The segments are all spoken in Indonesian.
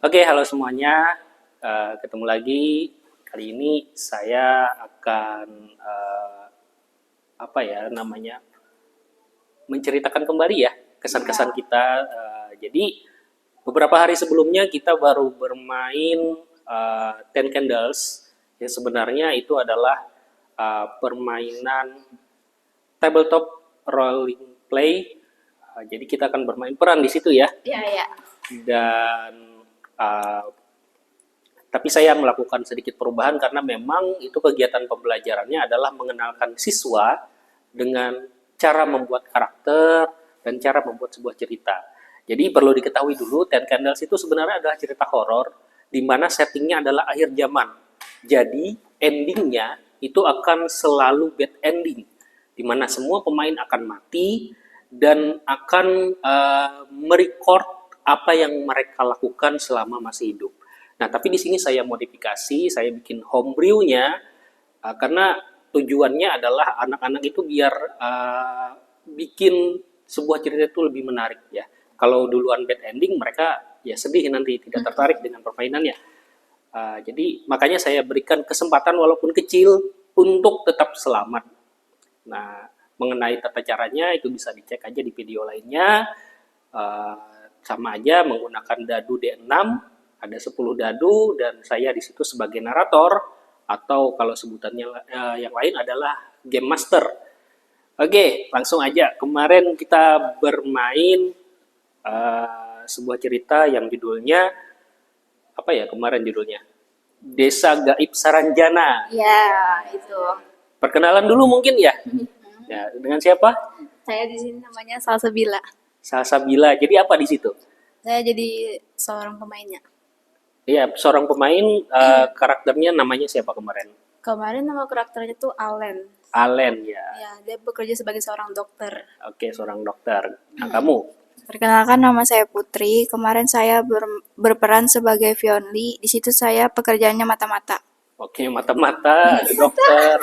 Oke, halo semuanya. Ketemu lagi. Kali ini saya akan apa ya namanya menceritakan kembali ya kesan-kesan kita. Jadi beberapa hari sebelumnya kita baru bermain Ten Candles. Yang sebenarnya itu adalah permainan tabletop rolling play. Jadi kita akan bermain peran di situ ya. Iya, iya. Dan tapi saya melakukan sedikit perubahan karena memang itu kegiatan pembelajarannya adalah mengenalkan siswa dengan cara membuat karakter dan cara membuat sebuah cerita. Jadi perlu diketahui dulu, Ten Candles itu sebenarnya adalah cerita horor di mana settingnya adalah akhir zaman. Jadi endingnya itu akan selalu bad ending, di mana semua pemain akan mati dan akan merecord apa yang mereka lakukan selama masih hidup. Nah, tapi di sini saya modifikasi, saya bikin homebrew-nya karena tujuannya adalah anak-anak itu biar bikin sebuah cerita itu lebih menarik ya. Kalau duluan bad ending, mereka ya sedih nanti tidak tertarik dengan permainannya. Jadi makanya saya berikan kesempatan walaupun kecil untuk tetap selamat. Nah, mengenai tata caranya itu bisa dicek aja di video lainnya. Sama aja menggunakan dadu D6. Ada 10 dadu dan saya di situ sebagai narator atau kalau sebutannya yang lain adalah game master. Oke, langsung aja. Kemarin kita bermain sebuah cerita yang judulnya apa ya kemarin judulnya? Desa Gaib Saranjana. Ya, itu. Perkenalan dulu mungkin ya. Ya, dengan siapa? Saya di sini namanya Salsabila. Salsabila. Jadi apa di situ? Saya jadi seorang pemainnya. Iya, seorang pemain karakternya namanya siapa kemarin? Kemarin nama karakternya tuh Allen. Allen ya. Ya, dia bekerja sebagai seorang dokter. Oke, seorang dokter. Nah, kamu? Perkenalkan, nama saya Putri. Kemarin saya berperan sebagai Fionli. Di situ saya pekerjaannya mata-mata. Oke, mata-mata, dokter.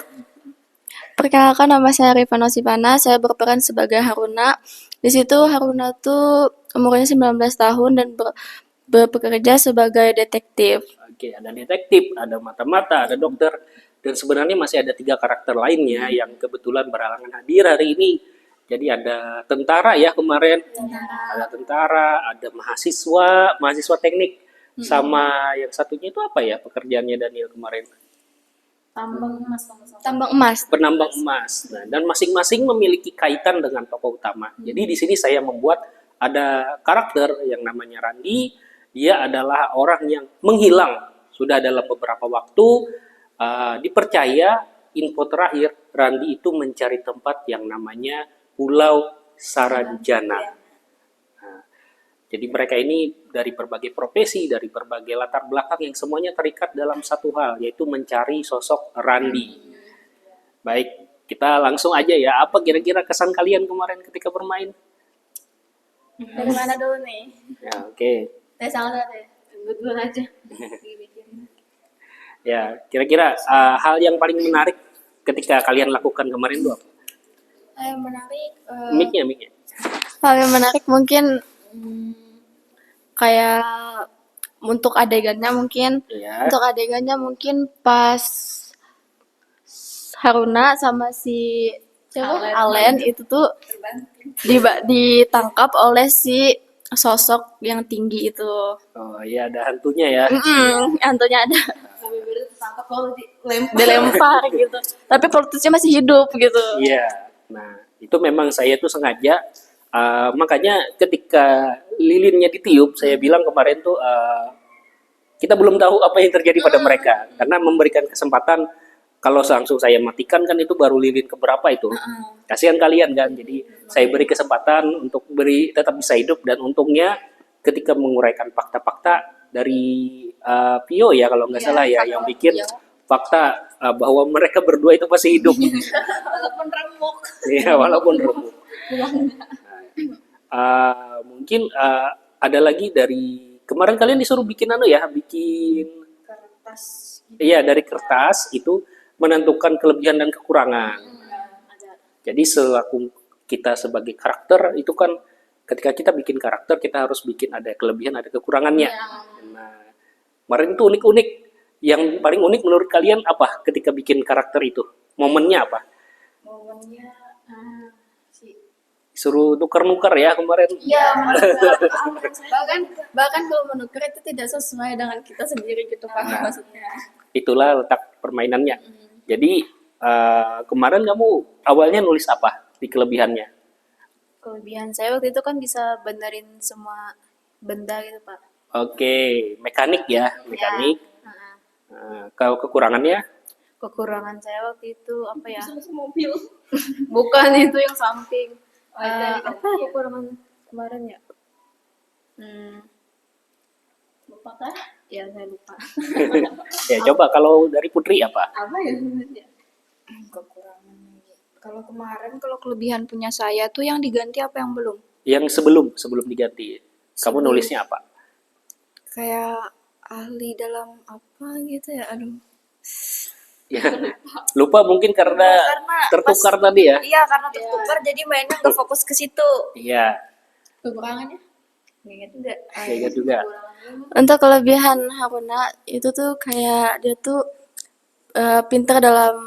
Perkenalkan, nama saya Rifana Sipana. Saya berperan sebagai Haruna. Di situ Haruna tuh umurnya 19 tahun dan bekerja sebagai detektif. Oke, ada detektif, ada mata-mata, ada dokter. Dan sebenarnya masih ada 3 karakter lainnya yang kebetulan berhalangan hadir hari ini. Jadi ada tentara ya kemarin. Ada tentara, ada mahasiswa teknik. Sama yang satunya itu apa ya pekerjaannya Daniel kemarin? Tambang emas. Tambang emas. Penambang emas. Nah, dan masing-masing memiliki kaitan dengan tokoh utama. Jadi di sini saya membuat ada karakter yang namanya Randi. Dia adalah orang yang menghilang sudah dalam beberapa waktu. Dipercaya info terakhir Randi itu mencari tempat yang namanya Pulau Saranjana. Nah, jadi mereka ini dari berbagai profesi, dari berbagai latar belakang yang semuanya terikat dalam satu hal, yaitu mencari sosok Randi. Baik, kita langsung aja ya. Apa kira-kira kesan kalian kemarin ketika bermain? Dari mana dulu nih? Ya, oke. Saya salah deh. Dulu aja. Ya, kira-kira hal yang paling menarik ketika kalian lakukan kemarin itu apa? Yang menarik. Mic-nya. Hal yang menarik mungkin kayak untuk adegannya mungkin. Ya. Untuk adegannya mungkin pas Haruna sama si Allen itu tuh ditangkap oleh si sosok yang tinggi itu. Oh iya, ada hantunya ya. Hantunya ada. Ditangkap lalu dilempar gitu. Tapi pelututnya masih hidup gitu. Iya. Nah, itu memang saya tuh sengaja. Makanya ketika lilinnya ditiup, saya bilang kemarin tuh kita belum tahu apa yang terjadi pada mereka. Karena memberikan kesempatan, kalau langsung saya matikan kan itu baru lilin keberapa itu. Kasihan kalian kan. Jadi saya beri kesempatan untuk tetap bisa hidup. Dan untungnya ketika menguraikan fakta-fakta dari Pio ya kalau nggak salah ya, yang bikin fakta bahwa mereka berdua itu masih hidup. Walaupun remuk. Iya, walaupun remuk. Mungkin ada lagi dari kemarin kalian disuruh bikin bikin Kertas. iya dari kertas itu menentukan kelebihan dan kekurangan. Jadi selaku kita sebagai karakter itu kan ketika kita bikin karakter kita harus bikin ada kelebihan ada kekurangannya. Nah, Kemarin itu unik-unik. Yang paling unik menurut kalian apa ketika bikin karakter itu? Momennya apa? Momennya si Suruh nuker-nuker ya kemarin. iya bahkan bahkan kalau menukar itu tidak sesuai dengan kita sendiri gitu Pak Nah, maksudnya. itulah letak permainannya. Jadi kemarin kamu awalnya nulis apa di kelebihannya? Kelebihan saya waktu itu kan bisa benerin semua benda gitu Pak. Oke, mekanik ya, Ya. mekanik. Heeh. Kalau kekurangannya, Kekurangan saya waktu itu apa ya? Mobil. Bukan itu yang samping. Apa kekurangan kemarin ya? Lupa kah? Ya saya lupa. ya coba kalau dari Putri apa? Apa ya sebenarnya? Kekurangan. Kalau kemarin kalau kelebihan punya saya tuh yang diganti apa yang belum? Yang sebelum diganti, kamu Sebelum. nulisnya apa? Kayak ahli dalam apa gitu ya? Aduh. Ya, lupa mungkin karena Karena tertukar tadi ya. Iya karena tertukar jadi mainnya nggak fokus ke situ. Iya, Kekurangannya? Ingat enggak? saya ingat juga. Untuk kelebihan Haruna itu tuh kayak dia tuh pintar dalam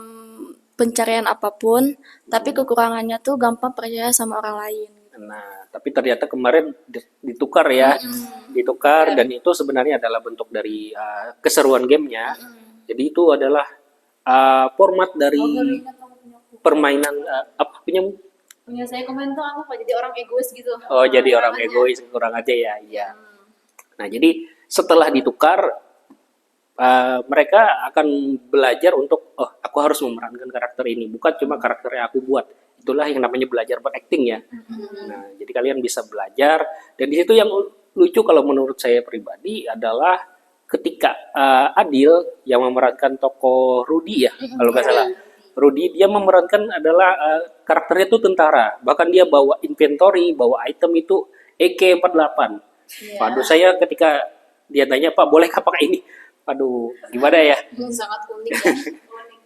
pencarian apapun, tapi kekurangannya tuh gampang percaya sama orang lain. Nah, tapi ternyata kemarin ditukar ya, ditukar dan itu sebenarnya adalah bentuk dari keseruan gamenya. Jadi itu adalah format dari permainan apa punya? Punya saya komentar apa jadi orang egois gitu. Oh, jadi orang egois kurang aja ya, iya. Nah, jadi setelah ditukar mereka akan belajar untuk oh aku harus memerankan karakter ini bukan cuma karakter yang aku buat, itulah yang namanya belajar berakting ya. Nah jadi kalian bisa belajar dan di situ yang lucu kalau menurut saya pribadi adalah ketika Adil yang memerankan tokoh Rudy ya kalau nggak salah. Rudy dia memerankan adalah karakternya itu tentara, bahkan dia bawa inventory, bawa item itu AK-48. Waduh saya ketika dia tanya Pak bolehkah pakai ini, aduh gimana ya, Sangat unik ya.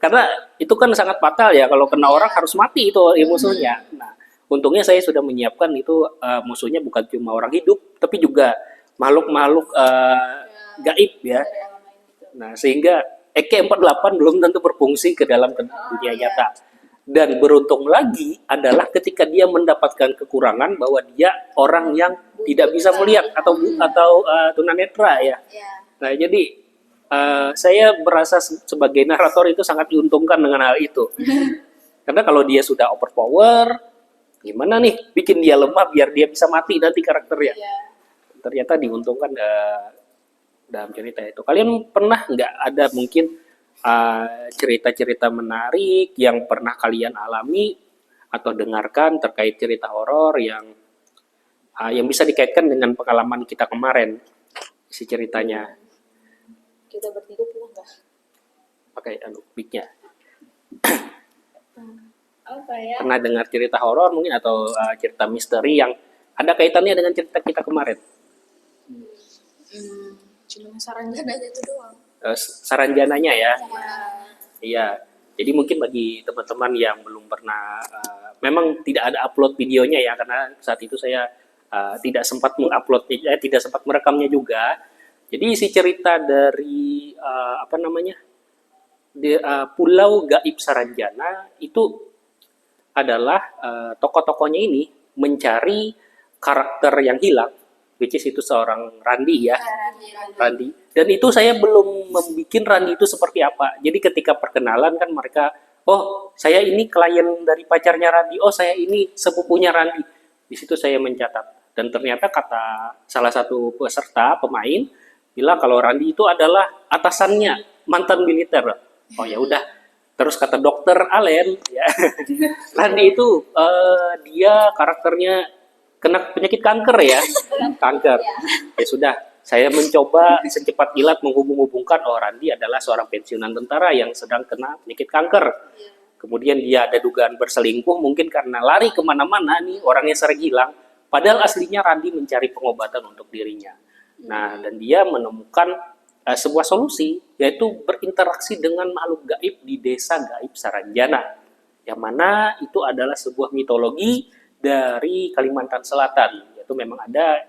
karena itu kan sangat fatal ya kalau kena orang harus mati itu musuhnya. Nah untungnya saya sudah menyiapkan itu musuhnya bukan cuma orang hidup tapi juga makhluk-makhluk gaib ya. Nah sehingga EK48 belum tentu berfungsi ke dalam dunia nyata. Dan beruntung lagi adalah ketika dia mendapatkan kekurangan bahwa dia orang yang tidak bisa melihat atau tunanetra ya. Nah jadi saya merasa sebagai narator itu sangat diuntungkan dengan hal itu. Karena kalau dia sudah overpower, gimana nih bikin dia lemah biar dia bisa mati nanti karakternya. Ternyata diuntungkan dalam cerita itu. Kalian pernah nggak ada mungkin cerita-cerita menarik yang pernah kalian alami atau dengarkan terkait cerita horor yang bisa dikaitkan dengan pengalaman kita kemarin isi ceritanya? Kita bertiga pernah nggak? Pakai mic-nya. Apa ya? Pernah dengar cerita horor mungkin atau cerita misteri yang ada kaitannya dengan cerita kita kemarin? Cuma sarannya aja itu doang. Saranjananya ya. Iya. Jadi mungkin bagi teman-teman yang belum pernah, memang tidak ada upload videonya ya karena saat itu saya tidak sempat menguploadnya, tidak sempat merekamnya juga. Jadi isi cerita dari apa namanya Pulau Gaib Saranjana itu adalah tokoh-tokohnya ini mencari karakter yang hilang, which is itu seorang Randi ya. Randi. Dan itu saya belum membuat Randi itu seperti apa. Jadi ketika perkenalan kan mereka, oh saya ini klien dari pacarnya Randi, oh saya ini sepupunya Randi. Di situ saya mencatat. Dan ternyata kata salah satu peserta pemain bilang kalau Randi itu adalah atasannya mantan militer. Oh ya udah. Terus kata dokter Allen, ya Randi itu dia karakternya kena penyakit kanker ya, kanker. Ya sudah, saya mencoba secepat kilat menghubung-hubungkan oh Randi adalah seorang pensiunan tentara yang sedang kena penyakit kanker. Kemudian dia ada dugaan berselingkuh mungkin karena lari kemana-mana nih orangnya sering hilang. Padahal aslinya Randi mencari pengobatan untuk dirinya. Nah dan dia menemukan sebuah solusi yaitu berinteraksi dengan makhluk gaib di desa gaib Saranjana. Yang mana itu adalah sebuah mitologi dari Kalimantan Selatan, yaitu memang ada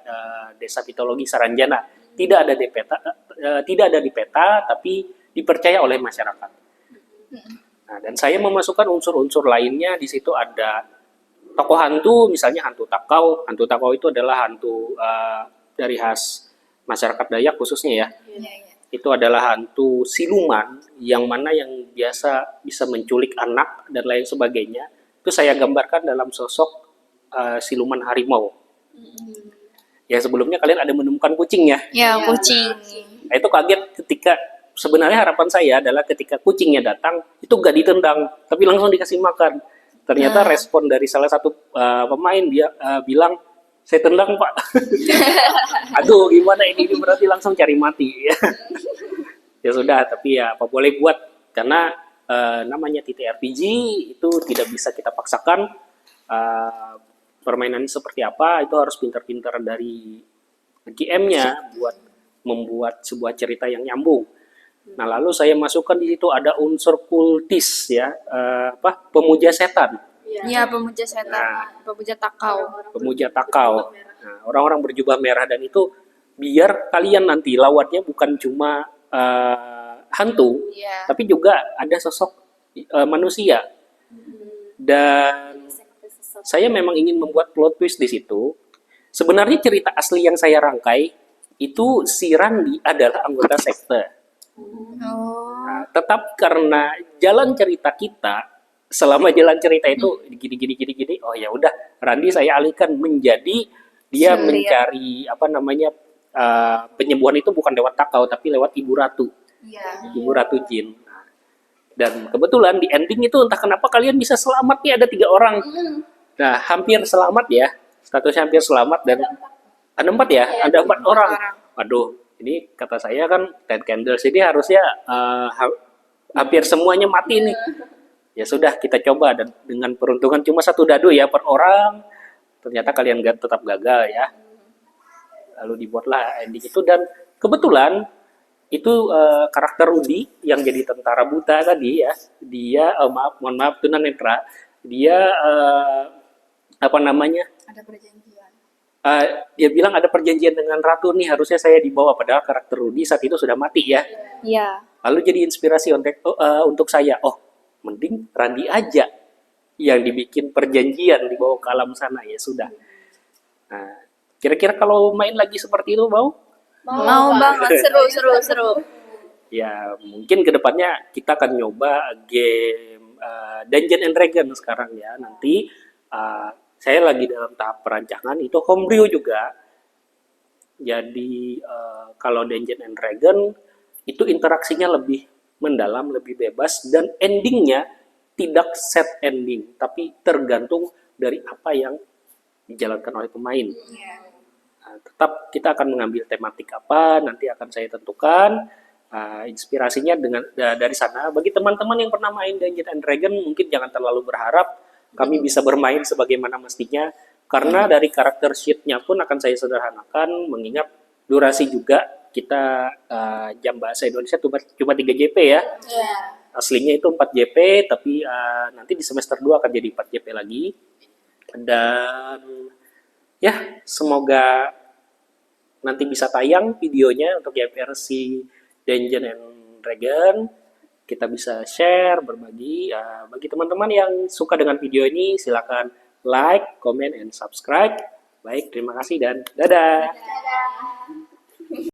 desa mitologi Saranjana tidak ada di peta tapi dipercaya oleh masyarakat. Nah, dan saya memasukkan unsur-unsur lainnya. Di situ ada tokoh hantu, misalnya hantu takau. Hantu takau itu adalah hantu dari khas masyarakat Dayak khususnya ya. Itu adalah hantu siluman yang mana yang biasa bisa menculik anak dan lain sebagainya. Itu saya gambarkan dalam sosok siluman harimau. Ya sebelumnya kalian ada menemukan kucing ya. Ya, kucing. Nah, itu kaget ketika sebenarnya harapan saya adalah ketika kucingnya datang itu gak ditendang tapi langsung dikasih makan. Ternyata respon dari salah satu pemain dia bilang saya tendang pak. Aduh gimana ini berarti langsung cari mati. Ya sudah tapi ya apa boleh buat karena namanya TTRPG itu tidak bisa kita paksakan. Permainan seperti apa itu harus pintar-pintar dari GM-nya buat membuat sebuah cerita yang nyambung. Nah lalu saya masukkan di situ ada unsur kultis ya, pemuja setan. Iya, pemuja setan, pemuja takau. Pemuja takau. Nah, orang-orang berjubah merah dan itu biar kalian nanti lawannya bukan cuma hantu, tapi juga ada sosok manusia. Dan saya memang ingin membuat plot twist di situ. Sebenarnya cerita asli yang saya rangkai itu si Randi adalah anggota sekte. Nah, tetapi karena jalan cerita kita selama jalan cerita itu gini, oh ya udah Randi saya alihkan menjadi dia mencari penyembuhan itu bukan lewat takau tapi lewat Ibu Ratu. Ibu Ratu Jin. Dan kebetulan di ending itu entah kenapa kalian bisa selamat nih ada 3 orang. Nah, hampir selamat ya, statusnya hampir selamat dan ada 4 ya, ada 4 orang. Waduh, ini kata saya kan Ten Candles ini harusnya hampir semuanya mati nih. Ya sudah kita coba dan dengan peruntungan cuma 1 dadu ya per orang. Ternyata kalian tetap gagal ya. Lalu dibuatlah ending itu dan kebetulan itu karakter Rudy yang jadi tentara buta tadi ya. Dia mohon maaf tunanetra. Dia Ada perjanjian. Dia bilang ada perjanjian dengan ratu nih harusnya saya dibawa padahal karakter Rudy saat itu sudah mati ya. Iya. Lalu jadi inspirasi untuk saya. Oh, mending Randi aja yang dibikin perjanjian dibawa ke alam sana ya sudah. Nah, kira-kira kalau main lagi seperti itu mau banget, seru. Ya mungkin kedepannya kita akan nyoba game Dungeon and Dragon sekarang ya nanti. Saya lagi dalam tahap perancangan itu homebrew juga. Jadi kalau Dungeon and Dragon itu interaksinya lebih mendalam, lebih bebas dan endingnya tidak set ending, tapi tergantung dari apa yang dijalankan oleh pemain. Nah, tetap kita akan mengambil tematik apa nanti akan saya tentukan. Inspirasinya dari sana. Bagi teman-teman yang pernah main Dungeon and Dragon mungkin jangan terlalu berharap kami bisa bermain sebagaimana mestinya karena dari karakter sheet-nya pun akan saya sederhanakan mengingat durasi juga kita jam bahasa Indonesia cuma 3 JP ya. Aslinya itu 4 JP tapi nanti di semester 2 akan jadi 4 JP lagi. Dan ya semoga nanti bisa tayang videonya untuk yang versi Dungeon and Dragon. Kita bisa share, berbagi. Bagi teman-teman yang suka dengan video ini, silakan like, comment, and subscribe. Baik, terima kasih dan dadah.